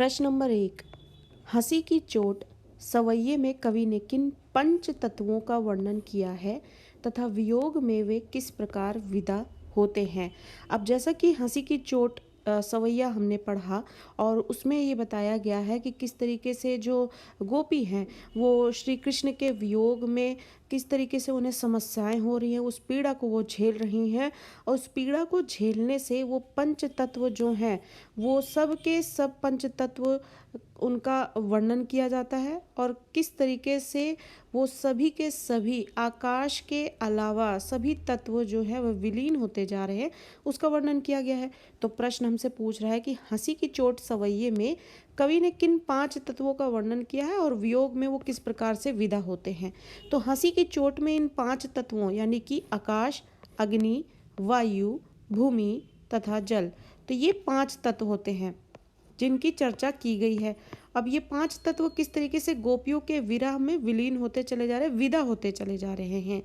प्रश्न नंबर 1। हंसी की चोट सवैये में कवि ने किन पंच तत्वों का वर्णन किया है तथा वियोग में वे किस प्रकार विदा होते हैं। अब जैसा कि हंसी की चोट सवैया हमने पढ़ा और उसमें ये बताया गया है कि किस तरीके से जो गोपी हैं वो श्री कृष्ण के वियोग में किस तरीके से उन्हें समस्याएं हो रही हैं, उस पीड़ा को वो झेल रही हैं और उस पीड़ा को झेलने से वो पंच तत्व जो हैं वो सब के सब पंच तत्व उनका वर्णन किया जाता है और किस तरीके से वो सभी के सभी आकाश के अलावा सभी तत्व जो है वह विलीन होते जा रहे हैं उसका वर्णन किया गया है। तो प्रश्न हमसे पूछ रहा है कि हंसी की चोट सवैये में कवि ने किन 5 तत्वों का वर्णन किया है और वियोग में वो किस प्रकार से विदा होते हैं। तो हंसी की चोट में इन 5 तत्वों यानी कि आकाश, अग्नि, वायु, भूमि तथा जल, तो ये 5 तत्व होते हैं जिनकी चर्चा की गई है। अब ये 5 तत्व किस तरीके से गोपियों के विरह में विलीन होते चले जा रहे हैं, विदा होते चले जा रहे हैं।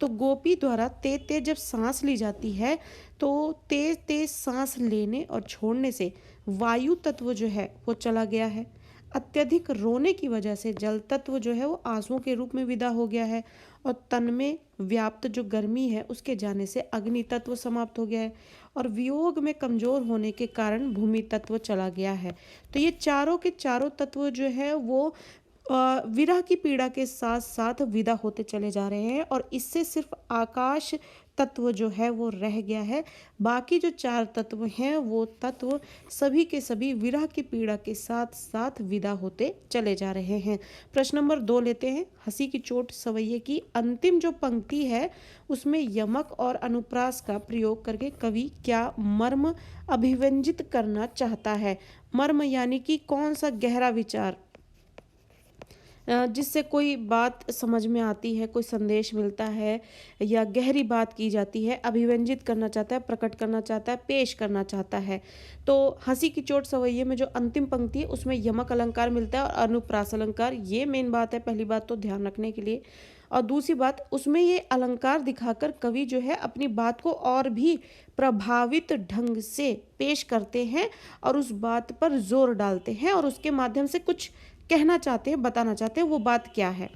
तो गोपी द्वारा तेज तेज जब सांस ली जाती है तो तेज तेज सांस लेने और छोड़ने से वायु तत्व जो है वो चला गया है। अत्यधिक रोने की वजह से जल तत्व जो है वो आंसुओं के रूप में विदा हो गया है और तन में व्याप्त जो गर्मी है उसके जाने से अग्नि तत्व समाप्त हो गया है और वियोग में कमजोर होने के कारण भूमि तत्व चला गया है। तो ये चारों के चारों तत्व जो है वो विरह की पीड़ा के साथ साथ विदा होते चले जा रहे हैं और इससे सिर्फ आकाश तत्व जो है वो रह गया है। बाकी जो 4 तत्व हैं वो तत्व सभी के सभी विरह की पीड़ा के साथ साथ विदा होते चले जा रहे हैं। प्रश्न नंबर 2 लेते हैं। हंसी की चोट सवैये की अंतिम जो पंक्ति है उसमें यमक और अनुप्रास का प्रयोग करके कवि क्या मर्म अभिव्यंजित करना चाहता है। मर्म यानी कि कौन सा गहरा विचार जिससे कोई बात समझ में आती है, कोई संदेश मिलता है या गहरी बात की जाती है, अभिव्यंजित करना चाहता है, प्रकट करना चाहता है, पेश करना चाहता है। तो हंसी की चोट सवैये में जो अंतिम पंक्ति है उसमें यमक अलंकार मिलता है और अनुप्रास अलंकार, ये मेन बात है। पहली बात तो ध्यान रखने के लिए, और दूसरी बात उसमें ये अलंकार दिखाकर कवि जो है अपनी बात को और भी प्रभावित ढंग से पेश करते हैं और उस बात पर जोर डालते हैं और उसके माध्यम से कुछ कहना चाहते हैं, बताना चाहते हैं, वो बात क्या है।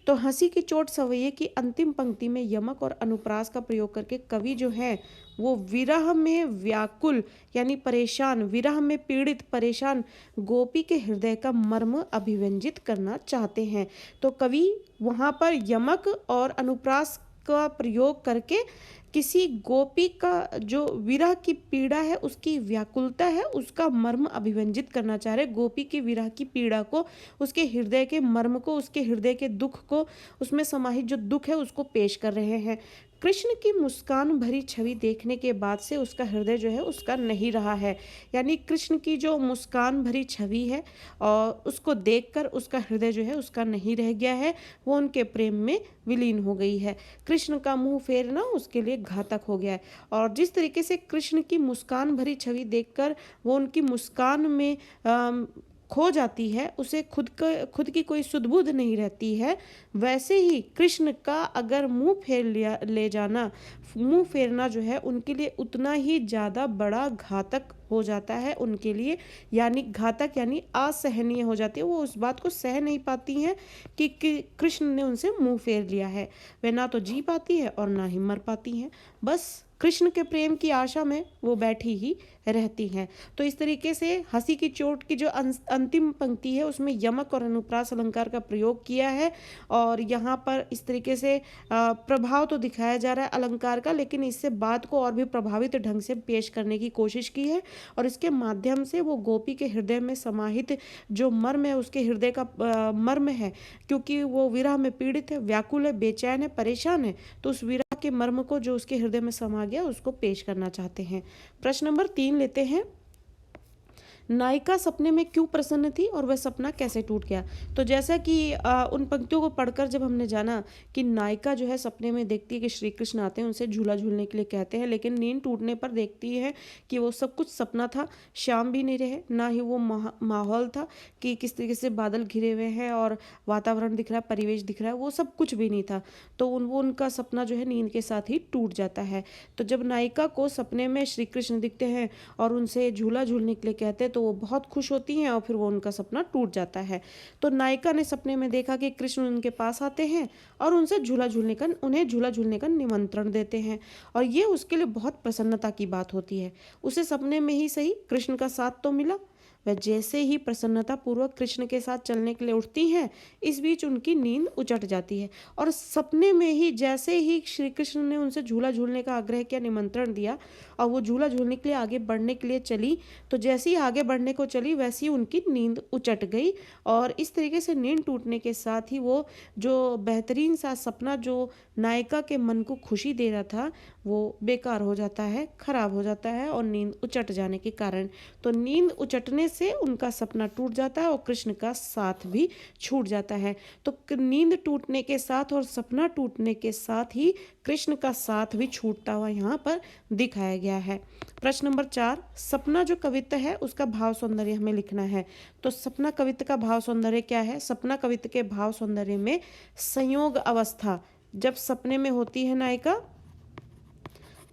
तो हंसी की चोट सवैये की अंतिम पंक्ति में यमक और अनुप्रास का प्रयोग करके कवि जो है वो विरह में व्याकुल यानी परेशान, विरह में पीड़ित परेशान गोपी के हृदय का मर्म अभिव्यंजित करना चाहते हैं। तो कवि वहाँ पर यमक और अनुप्रास का प्रयोग करके किसी गोपी का जो विरह की पीड़ा है, उसकी व्याकुलता है, उसका मर्म अभिव्यंजित करना चाह रहे। गोपी की विरह की पीड़ा को, उसके हृदय के मर्म को, उसके हृदय के दुख को, उसमें समाहित जो दुख है उसको पेश कर रहे हैं। कृष्ण की मुस्कान भरी छवि देखने के बाद से उसका हृदय जो है उसका नहीं रहा है, यानी कृष्ण की जो मुस्कान भरी छवि है और उसको देखकर उसका हृदय जो है उसका नहीं रह गया है, वो उनके प्रेम में विलीन हो गई है। कृष्ण का मुंह फेरना उसके लिए घातक हो गया है और जिस तरीके से कृष्ण की मुस्कान भरी छवि देखकर वो उनकी मुस्कान में खो जाती है, उसे खुद की कोई सुध-बुध नहीं रहती है, वैसे ही कृष्ण का अगर मुंह फेरना जो है उनके लिए उतना ही ज़्यादा बड़ा घातक हो जाता है उनके लिए, यानी घातक यानी असहनीय हो जाती है। वो उस बात को सह नहीं पाती हैं कि कृष्ण ने उनसे मुंह फेर लिया है। वे ना तो जी पाती है और ना ही मर पाती हैं, बस कृष्ण के प्रेम की आशा में वो बैठी ही रहती हैं। तो इस तरीके से हंसी की चोट की जो अंतिम पंक्ति है उसमें यमक और अनुप्रास अलंकार का प्रयोग किया है और यहाँ पर इस तरीके से प्रभाव तो दिखाया जा रहा है अलंकार का, लेकिन इससे बात को और भी प्रभावित ढंग से पेश करने की कोशिश की है और इसके माध्यम से वो गोपी के हृदय में समाहित जो मर्म है, उसके हृदय का मर्म है, क्योंकि वो विरह में पीड़ित है, व्याकुल है, बेचैन है, परेशान है, तो उस विरह के मर्म को जो उसके हृदय में समा गया उसको पेश करना चाहते हैं। प्रश्न नंबर 3 लेते हैं। नायिका सपने में क्यों प्रसन्न थी और वह सपना कैसे टूट गया। तो जैसा कि उन पंक्तियों को पढ़कर जब हमने जाना कि नायिका जो है सपने में देखती है कि श्री कृष्ण आते हैं, उनसे झूला झूलने के लिए कहते हैं, लेकिन नींद टूटने पर देखती है कि वो सब कुछ सपना था, शाम भी नहीं रहे, ना ही वो माहौल था कि किस तरीके से बादल घिरे हुए हैं और वातावरण दिख रहा है, परिवेश दिख रहा है, वो सब कुछ भी नहीं था। तो वो उनका सपना जो है नींद के साथ ही टूट जाता है। तो जब नायिका को सपने में श्री कृष्ण दिखते हैं और उनसे झूला झूलने के लिए कहते हैं तो वो बहुत खुश होती हैं और फिर वो उनका सपना टूट जाता है। तो नायिका ने सपने में देखा कि कृष्ण उनके पास आते हैं और उन्हें झूला झूलने का निमंत्रण देते हैं, और ये उसके लिए बहुत प्रसन्नता की बात होती है। उसे सपने में ही सही कृष्ण का साथ तो मिला। वह जैसे ही प्रसन्नता पूर्वक कृष्ण के साथ चलने के लिए उठती हैं, इस बीच उनकी नींद उचट जाती है, और सपने में ही जैसे ही श्री कृष्ण ने उनसे झूला झूलने का आग्रह किया, निमंत्रण दिया, और वो झूला झूलने के लिए आगे बढ़ने के लिए चली, तो जैसे ही आगे बढ़ने को चली वैसी उनकी नींद उचट गई। और इस तरीके से नींद टूटने के साथ ही वो जो बेहतरीन सा सपना जो नायिका के मन को खुशी दे रहा था, वो बेकार हो जाता है, खराब हो जाता है, और नींद उचट जाने के कारण, तो नींद उचटने से उनका सपना टूट जाता है और कृष्ण का साथ भी छूट जाता है। तो नींद टूटने के साथ और सपना टूटने के साथ ही कृष्ण का साथ भी छूटता हुआ यहाँ पर दिखाया गया है। प्रश्न नंबर 4, सपना जो कवित्त है उसका भाव सौंदर्य हमें लिखना है। तो सपना कवित्त का भाव सौंदर्य क्या है? सपना कवित्त के भाव सौंदर्य में संयोग अवस्था, जब सपने में होती है नायिका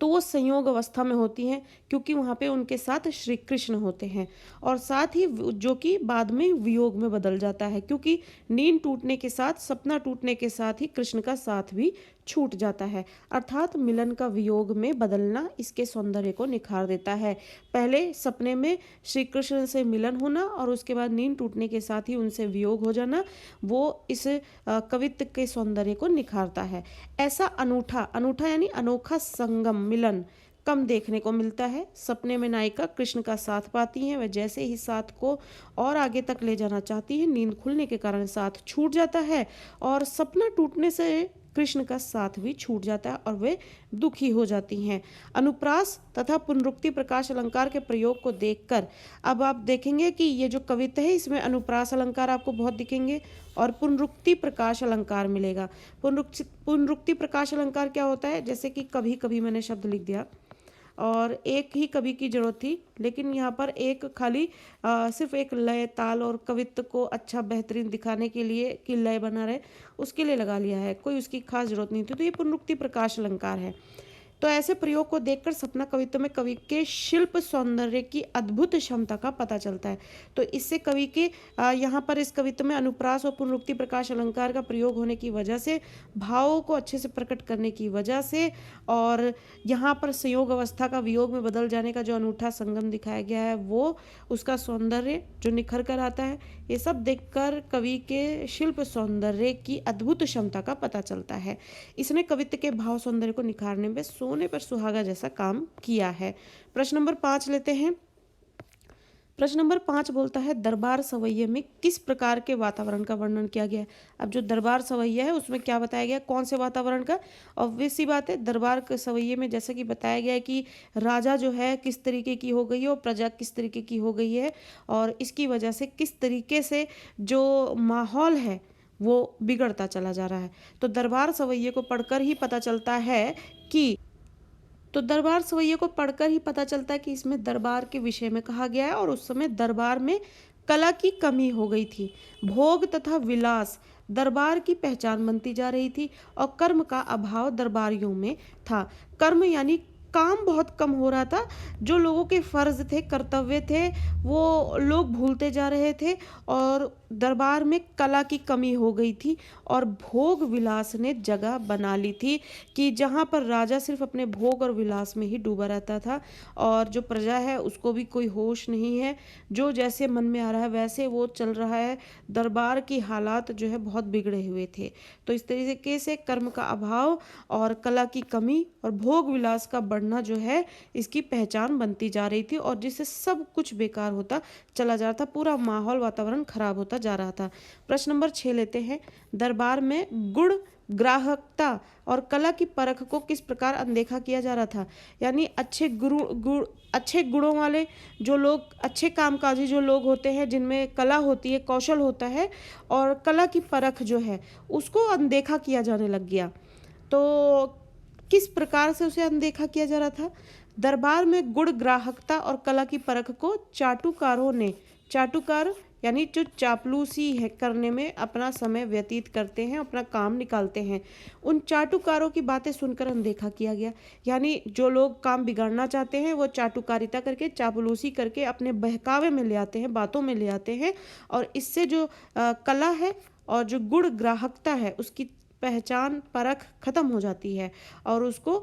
तो वो संयोग अवस्था में होती हैं, क्योंकि वहाँ पे उनके साथ श्री कृष्ण होते हैं, और साथ ही जो कि बाद में वियोग में बदल जाता है, क्योंकि नींद टूटने के साथ, सपना टूटने के साथ ही कृष्ण का साथ भी छूट जाता है, अर्थात मिलन का वियोग में बदलना इसके सौंदर्य को निखार देता है। पहले सपने में श्री कृष्ण से मिलन होना और उसके बाद नींद टूटने के साथ ही उनसे वियोग हो जाना, वो इस कवित्व के सौंदर्य को निखारता है। ऐसा अनूठा अनूठा यानी अनोखा संगम, मिलन कम देखने को मिलता है। सपने में नायिका कृष्ण का साथ पाती हैं, वह जैसे ही साथ को और आगे तक ले जाना चाहती है, नींद खुलने के कारण साथ छूट जाता है, और सपना टूटने से कृष्ण का साथ भी छूट जाता है और वे दुखी हो जाती हैं। अनुप्रास तथा पुनरुक्ति प्रकाश अलंकार के प्रयोग को देखकर अब आप देखेंगे कि ये जो कविता है इसमें अनुप्रास अलंकार आपको बहुत दिखेंगे और पुनरुक्ति प्रकाश अलंकार मिलेगा। पुनरुक्ति प्रकाश अलंकार क्या होता है? जैसे कि कभी कभी मैंने शब्द लिख दिया और एक ही कवि की जरूरत थी, लेकिन यहाँ पर एक खाली सिर्फ एक लय, ताल और कवित्व को अच्छा बेहतरीन दिखाने के लिए कि लय बना रहे उसके लिए लगा लिया है, कोई उसकी खास जरूरत नहीं थी, तो ये पुनरुक्ति प्रकाश अलंकार है। तो ऐसे प्रयोग को देखकर सपना कवित्व में कवि के शिल्प सौंदर्य की अद्भुत क्षमता का पता चलता है। तो इससे कवि के यहाँ पर इस कवित्व में अनुप्रास और पुनरुक्ति प्रकाश अलंकार का प्रयोग होने की वजह से, भावों को अच्छे से प्रकट करने की वजह से, और यहाँ पर संयोग अवस्था का वियोग में बदल जाने का जो अनूठा संगम दिखाया गया है, वो उसका सौंदर्य जो निखर कर आता है, ये सब देखकर कवि के शिल्प सौंदर्य की अद्भुत क्षमता का पता चलता है। इसने कवित्व के भाव सौंदर्य को निखारने में सोने पर सुहागा जैसा काम किया है। प्रश्न नंबर 5 लेते हैं। प्रश्न नंबर 5 बोलता है, दरबार सवैये में किस प्रकार के वातावरण का वर्णन किया गया है? अब जो दरबार सवैया है उसमें क्या बताया गया, कौन से वातावरण का? ऑब्वियस सी बात है, दरबार सवैये में जैसा कि बताया गया है कि राजा जो है किस तरीके की हो गई है और प्रजा किस तरीके की हो गई है, और इसकी वजह से किस तरीके से जो माहौल है वो बिगड़ता चला जा रहा है। तो दरबार सवैये को पढ़कर ही पता चलता है कि दरबार सवैये को पढ़कर ही पता चलता है कि इसमें दरबार के विषय में कहा गया है, और उस समय दरबार में कला की कमी हो गई थी, भोग तथा विलास दरबार की पहचान बनती जा रही थी, और कर्म का अभाव दरबारियों में था। कर्म यानी काम बहुत कम हो रहा था, जो लोगों के फर्ज थे, कर्तव्य थे, वो लोग भूलते जा रहे थे, और दरबार में कला की कमी हो गई थी, और भोग विलास ने जगह बना ली थी कि जहाँ पर राजा सिर्फ अपने भोग और विलास में ही डूबा रहता था, और जो प्रजा है उसको भी कोई होश नहीं है, जो जैसे मन में आ रहा है वैसे वो चल रहा है। दरबार की हालात जो है बहुत बिगड़े हुए थे। तो इस तरीके से कर्म का अभाव और कला की कमी और भोग विलास का बढ़ना जो है इसकी पहचान बनती जा रही थी, और जिससे सब कुछ बेकार होता चला जा रहा था, पूरा माहौल वातावरण खराब होता जा रहा था। प्रश्न नंबर 6 लेते हैं। दरबार में गुण, ग्राहकता और कला की परख को किस प्रकार अनदेखा किया जा रहा था? यानी अच्छे गुणों वाले जो लोग, अच्छे कामकाजी जो लोग होते हैं, जिनमें कला होती है, कौशल होता है, और कला की परख जो है उसको अनदेखा किया जाने लग गया। तो किस प्रकार से उसे अनदेखा किया जा रहा था? दरबार में गुण, ग्राहकता और कला की परख को चाटुकारों ने, चाटुकार यानी जो चापलूसी है करने में अपना समय व्यतीत करते हैं, अपना काम निकालते हैं। उन चाटुकारों की बातें सुनकर अनदेखा किया गया, यानी जो लोग काम बिगाड़ना चाहते हैं वो चाटुकारिता करके, चापलूसी करके अपने बहकावे में ले आते हैं, बातों में ले आते हैं, और इससे जो कला है और जो गुण ग्राहकता है उसकी पहचान परख खत्म हो जाती है, और उसको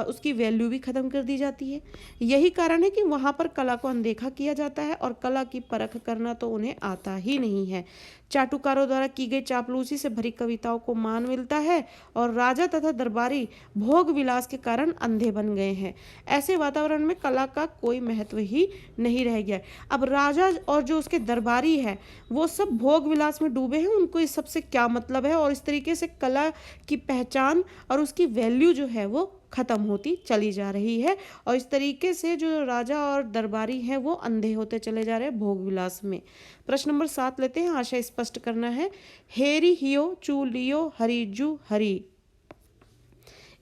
उसकी वैल्यू भी खत्म कर दी जाती है। यही कारण है कि वहाँ पर कला को अनदेखा किया जाता है और कला की परख करना तो उन्हें आता ही नहीं है। चाटुकारों द्वारा की गई चापलूसी से भरी कविताओं को मान मिलता है और राजा तथा दरबारी भोग विलास के कारण अंधे बन गए हैं। ऐसे वातावरण में कला का कोई महत्व ही नहीं रह गया। अब राजा और जो उसके दरबारी है वो सब भोग विलास में डूबे हैं, उनको इस सबसे क्या मतलब है, और इस तरीके से कला की पहचान और उसकी वैल्यू जो है वो खत्म होती चली जा रही है, और इस तरीके से जो राजा और दरबारी हैं वो अंधे होते चले जा रहे हैं भोग विलास में। प्रश्न नंबर 7 लेते हैं, आशय स्पष्ट करना है। हेरी हियो चू लियो हरिजू हरी,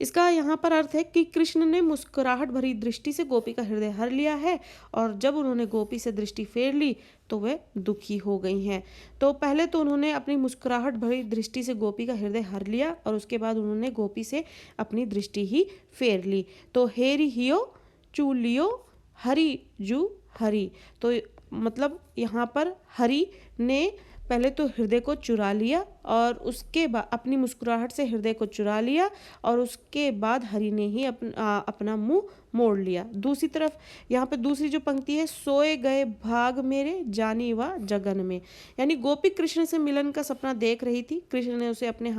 इसका यहाँ पर अर्थ है कि कृष्ण ने मुस्कुराहट भरी दृष्टि से गोपी का हृदय हर लिया है, और जब उन्होंने गोपी से दृष्टि फेर ली तो वे दुखी हो गई हैं। तो पहले तो उन्होंने अपनी मुस्कुराहट भरी दृष्टि से गोपी का हृदय हर लिया, और उसके बाद उन्होंने गोपी से अपनी दृष्टि ही फेर ली। तो हेरी हियो चू लियो हरी जू हरी, तो मतलब यहाँ पर हरि ने पहले तो हृदय को चुरा लिया, और उसके बाद अपनी मुस्कुराहट से हृदय को चुरा लिया, और उसके बाद हरि ने ही अपना मुंह मोड़ लिया। दूसरी तरफ यहाँ पे दूसरी जो पंक्ति है, सोए गए भाग मेरे जानी व जगन में, यानी गोपी कृष्ण से मिलन का सपना देख रही थी। कृष्ण ने उसे अपने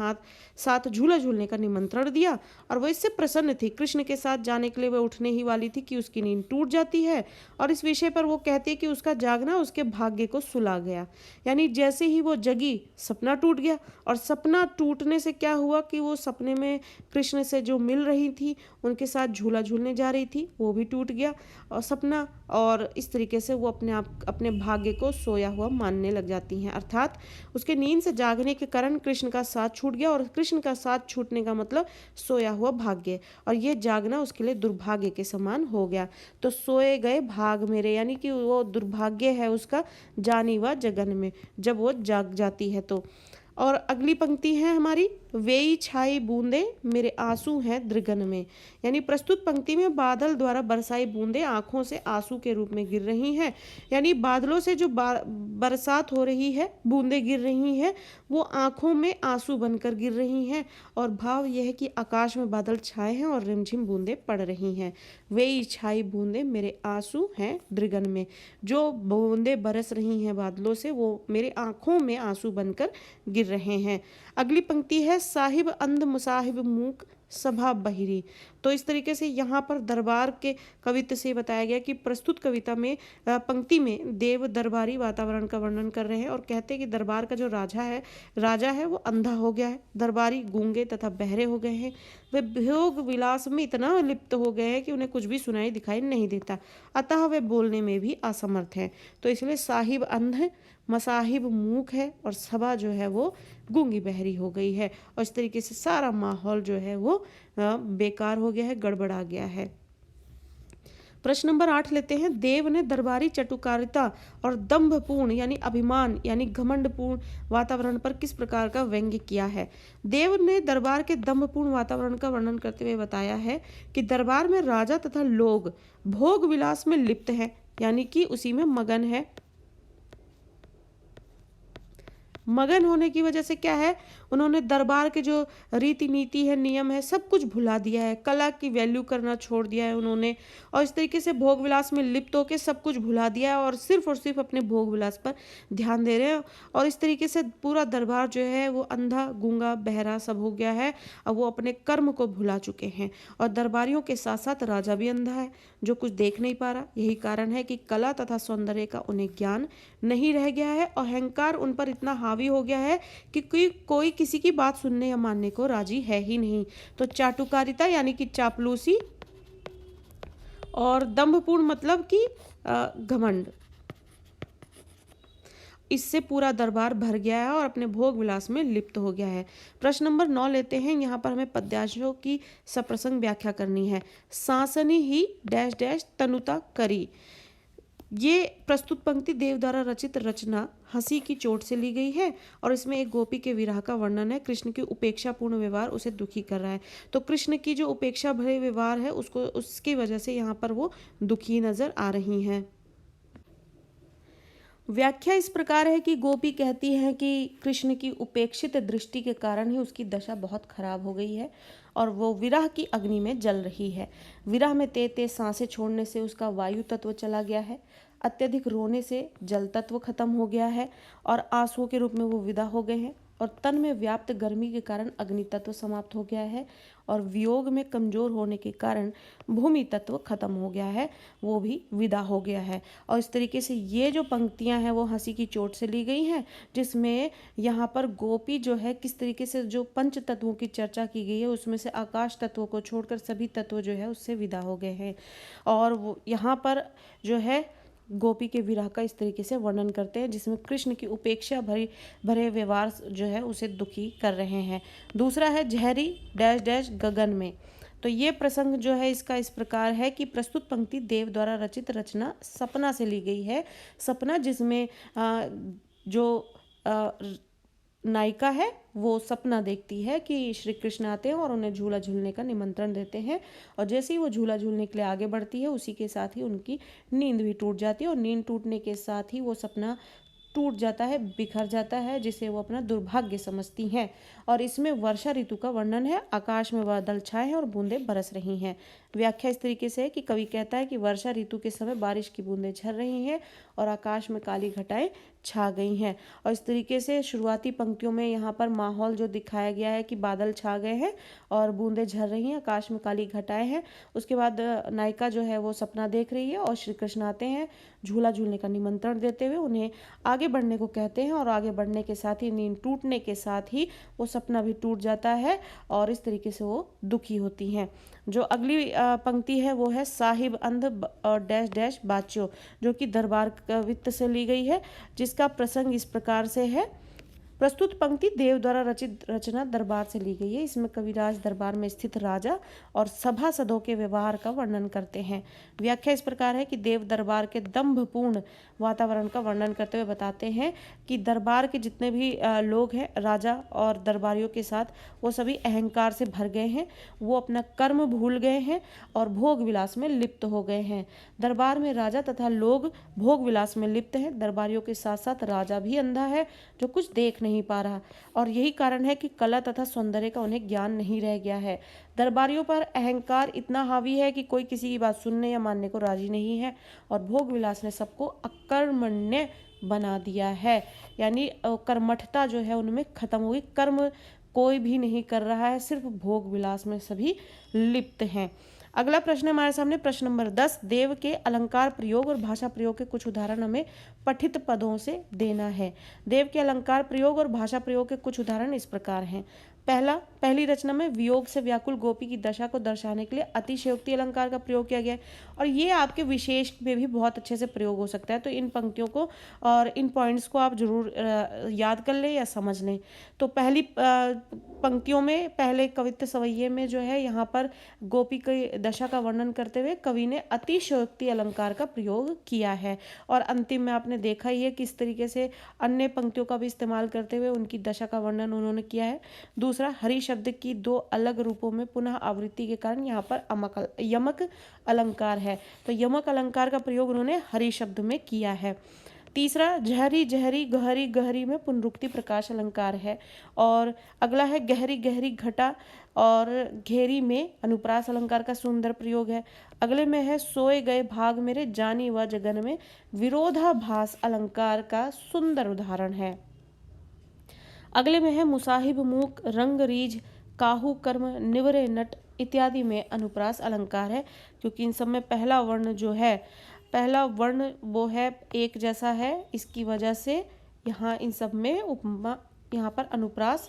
साथ झूला झूलने का निमंत्रण दिया, और वह इससे प्रसन्न थी। कृष्ण के साथ जाने के लिए वह उठने ही वाली थी कि उसकी नींद टूट जाती है, और इस विषय पर वो कहती है कि उसका जागना उसके भाग्य को सुला गया। यानी जैसे ही वो जगी सपना टूट गया, और सपना टूटने से क्या हुआ कि वो सपने में कृष्ण से जो मिल रही थी उनके साथ झूला झूलने जा रही थी, वो भी टूट गया और सपना, और इस तरीके से वो अपने भाग्य को सोया हुआ मानने लग जाती हैं। अर्थात उसके नींद से जागने के कारण कृष्ण का साथ छूट गया, और कृष्ण का साथ छूटने का मतलब सोया हुआ भाग्य, और ये जागना उसके लिए दुर्भाग्य के समान हो गया। तो सोए गए भाग मेरे, यानी कि वो दुर्भाग्य है उसका जानी व जगन में, जब वो जाग जाती है तो। और अगली पंक्ति है हमारी, वेई छाई बूंदे मेरे आंसू हैं दृगन में, यानी प्रस्तुत पंक्ति में बादल द्वारा बरसाई बूंदे आंखों से आंसू के रूप में गिर रही हैं। यानी बादलों से जो बरसात हो रही है, बूंदे गिर रही हैं, वो आंखों में आंसू बनकर गिर रही हैं, और भाव यह है कि आकाश में बादल छाए हैं और रिमझिम बूंदे पड़ रही हैं। वेई छाई बूंदे मेरे आंसू हैं दृगन में, जो बूंदे बरस रही हैं बादलों से वो मेरे आंखों में आंसू बनकर गिर रहे हैं। अगली पंक्ति है, साहिब अंध मुसाहिब मूक सभा बहिरी। तो इस तरीके से यहाँ पर दरबार के कवित्व से बताया गया कि प्रस्तुत कविता में पंक्ति में देव दरबारी वातावरण का वर्णन कर रहे हैं, और कहते हैं कि दरबार का जो राजा है वो अंधा हो गया है, दरबारी गूंगे तथा बहरे हो गए हैं, वे भोग विलास में इतना लिप्त हो गए हैं कि उन्हें कुछ भी सुनाई दिखाई नहीं देता, अतः वे बोलने में भी असमर्थ हैं। तो इसलिए साहिब अंध, मसाहिब मूक है, और सभा जो है वो गूंगी बहरी हो गई है, और इस तरीके से सारा माहौल जो है वो बेकार हो गया है, गड़बड़ा गया है। प्रश्न नंबर 8 लेते हैं, देव ने दरबारी चटुकारिता और दंभपूर्ण यानी अभिमान यानी घमंडपूर्ण वातावरण पर किस प्रकार का व्यंग्य किया है। देव ने दरबार के दंभपूर्ण वातावरण का वर्णन करते हुए बताया है कि दरबार में राजा तथा लोग भोग विलास में लिप्त है, यानी कि उसी में मगन है। मगन होने की वजह से क्या है, उन्होंने दरबार के जो रीति नीति है, नियम है, सब कुछ भुला दिया है, कला की वैल्यू करना छोड़ दिया है उन्होंने, और इस तरीके से भोग विलास में लिप्त होकर सब कुछ भुला दिया है, और सिर्फ अपने भोग विलास पर ध्यान दे रहे हैं, और इस तरीके से पूरा दरबार जो है वो अंधा गूंगा बहरा सब हो गया है, और वो अपने कर्म को भुला चुके हैं, और दरबारियों के साथ साथ राजा भी अंधा है जो कुछ देख नहीं पा रहा। यही कारण है कि कला तथा सौंदर्य का उन्हें ज्ञान नहीं रह गया है, और अहंकार उन पर इतना हावी हो गया है कि कोई किसी की बात सुनने या मानने को राजी है ही नहीं। तो चाटुकारिता यानी कि चापलूसी, और दंभपूर्ण मतलब कि घमंड, इससे पूरा दरबार भर गया है और अपने भोग विलास में लिप्त हो गया है। प्रश्न नंबर 9 लेते हैं, यहाँ पर हमें पद्यांशों की सप्रसंग व्याख्या करनी है। सांसनी ही डैश डैश तनुता करी, ये प्रस्तुत पंक्ति देव द्वारा रचित रचना हंसी की चोट से ली गई है और इसमें एक गोपी के विरह का वर्णन है। कृष्ण की उपेक्षापूर्ण व्यवहार उसे दुखी कर रहा है। तो कृष्ण की जो उपेक्षा भरे व्यवहार है उसको उसकी वजह से यहाँ पर वो दुखी नजर आ रही हैं। व्याख्या इस प्रकार है कि गोपी कहती है कि कृष्ण की उपेक्षित दृष्टि के कारण ही उसकी दशा बहुत खराब हो गई है और वो विरह की अग्नि में जल रही है। विरह में तेज तेज सांसें छोड़ने से उसका वायु तत्व चला गया है, अत्यधिक रोने से जल तत्व खत्म हो गया है और आंसुओं के रूप में वो विदा हो गए हैं और तन में व्याप्त गर्मी के कारण अग्नि तत्व समाप्त हो गया है और वियोग में कमजोर होने के कारण भूमि तत्व खत्म हो गया है, वो भी विदा हो गया है। और इस तरीके से ये जो पंक्तियां हैं वो हंसी की चोट से ली गई हैं, जिसमें यहाँ पर गोपी जो है किस तरीके से जो पंच तत्वों की चर्चा की गई है उसमें से आकाश तत्वों को छोड़कर सभी तत्व जो है उससे विदा हो गए हैं और वो यहाँ पर जो है गोपी के विरह का इस तरीके से वर्णन करते हैं, जिसमें कृष्ण की उपेक्षा भरे व्यवहार जो है उसे दुखी कर रहे हैं। दूसरा है झहरी डैश डैश गगन में। तो ये प्रसंग जो है इसका इस प्रकार है कि प्रस्तुत पंक्ति देव द्वारा रचित रचना सपना से ली गई है। सपना जिसमें जो नायिका है वो सपना देखती है कि श्री कृष्ण आते हैं और उन्हें झूला झूलने का निमंत्रण देते हैं और जैसे ही वो झूला झूलने के लिए आगे बढ़ती है उसी के साथ ही उनकी नींद भी टूट जाती है और नींद टूटने के साथ ही वो सपना टूट जाता है, बिखर जाता है, जिसे वो अपना दुर्भाग्य समझती हैं। और इसमें वर्षा ऋतु का वर्णन है। आकाश में बादल छाए हैं और बूंदें बरस रही हैं। व्याख्या इस तरीके से है कि कवि कहता है कि वर्षा ऋतु के समय बारिश की बूंदें झर रही हैं और आकाश में काली घटाएं छा गई हैं। और इस तरीके से शुरुआती पंक्तियों में यहाँ पर माहौल जो दिखाया गया है कि बादल छा गए हैं और बूंदें झर रही हैं, आकाश में काली घटाएं हैं। उसके बाद नायिका जो है वो सपना देख रही है और श्री कृष्ण आते हैं, झूला झूलने का निमंत्रण देते हुए उन्हें आगे बढ़ने को कहते हैं और आगे बढ़ने के साथ ही नींद टूटने के साथ ही वो सपना भी टूट जाता है और इस तरीके से वो दुखी होती हैं। जो अगली पंक्ति है वो है साहिब अंध और डैश डैश बाच्यो, जो कि दरबार वित्त से ली गई है, जिसका प्रसंग इस प्रकार से है। प्रस्तुत पंक्ति देव द्वारा रचित रचना दरबार से ली गई है। इसमें कविराज दरबार में स्थित राजा और सभासदों के व्यवहार का वर्णन करते हैं। व्याख्या इस प्रकार है कि देव दरबार के दंभपूर्ण वातावरण का वर्णन करते हुए बताते हैं कि दरबार के जितने भी लोग हैं, राजा और दरबारियों के साथ, वो सभी अहंकार से भर गए हैं, वो अपना कर्म भूल गए हैं और भोग विलास में लिप्त हो गए हैं। दरबार में राजा तथा लोग भोग विलास में लिप्त हैं। दरबारियों के साथ साथ राजा भी अंधा है जो कुछ देख नहीं पा रहा और यही कारण है कि कला तथा सौंदर्य का उन्हें ज्ञान नहीं रह गया है। दरबारियों पर अहंकार इतना हावी है कि कोई किसी की बात सुनने या मानने को राजी नहीं है और भोग विलास ने सबको अकर्मण्य बना दिया है, यानी कर्मठता जो है उनमें खत्म हो गई। कर्म कोई भी नहीं कर रहा है, सिर्फ भोग विलास में सभी लिप्त हैं। अगला प्रश्न हमारे सामने प्रश्न नंबर 10। देव के अलंकार प्रयोग और भाषा प्रयोग के कुछ उदाहरण हमें पठित पदों से देना है। देव के अलंकार प्रयोग और भाषा प्रयोग के कुछ उदाहरण इस प्रकार हैं। पहली रचना में वियोग से व्याकुल गोपी की दशा को दर्शाने के लिए अतिशयोक्ति अलंकार का प्रयोग किया गया है और ये आपके विशेष में भी बहुत अच्छे से प्रयोग हो सकता है। तो इन पंक्तियों को और इन पॉइंट्स को आप जरूर याद कर लें या समझ लें। तो पहली पंक्तियों में पहले कवित्त सवैये में जो है यहाँ पर गोपी की दशा का वर्णन करते हुए कवि ने अतिशयोक्ति अलंकार का प्रयोग किया है और अंतिम में आपने देखा ही है किस तरीके से अन्य पंक्तियों का भी इस्तेमाल करते हुए उनकी दशा का वर्णन उन्होंने किया है। दूसरा, हरि शब्द की दो अलग रूपों में पुनः आवृत्ति के कारण यहाँ पर यमक अलंकार है, तो यमक अलंकार का प्रयोग उन्होंने हरि शब्द में किया है। तीसरा, झहरी झहरी गहरी गहरी में पुनरुक्ति प्रकाश अलंकार है और अगला है गहरी गहरी घटा और घेरी में अनुप्रास अलंकार का सुंदर प्रयोग है। अगले में है सोए गए भाग मेरे जानी व जगन में विरोधाभास अलंकार का सुंदर उदाहरण है। अगले में है मुसाहिब मूक रंग रीझ काहू कर्म निवरे नट इत्यादि में अनुप्रास अलंकार है, क्योंकि इन सब में पहला वर्ण वो है एक जैसा है, इसकी वजह से यहाँ इन सब में उपमा यहाँ पर अनुप्रास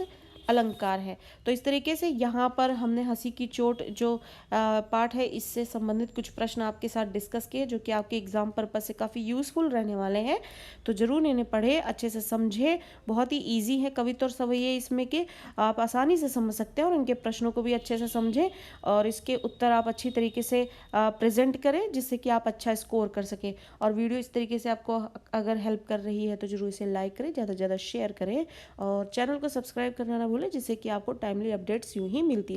अलंकार है। तो इस तरीके से यहाँ पर हमने हँसी की चोट जो पार्ट है इससे संबंधित कुछ प्रश्न आपके साथ डिस्कस किए जो कि आपके एग्जाम पर्पज से काफ़ी यूज़फुल रहने वाले हैं। तो ज़रूर इन्हें पढ़े, अच्छे से समझे। बहुत ही ईजी है कवित्त और सवैये इसमें के, आप आसानी से समझ सकते हैं और इनके प्रश्नों को भी अच्छे से समझें और इसके उत्तर आप अच्छी तरीके से प्रेजेंट करें जिससे कि आप अच्छा स्कोर कर सकें। और वीडियो इस तरीके से आपको अगर हेल्प कर रही है तो ज़रूर इसे लाइक करें, ज़्यादा से ज़्यादा शेयर करें और चैनल को सब्सक्राइब करना ना भूलें जिससे कि आपको टाइमली अपडेट्स यूँ ही मिलती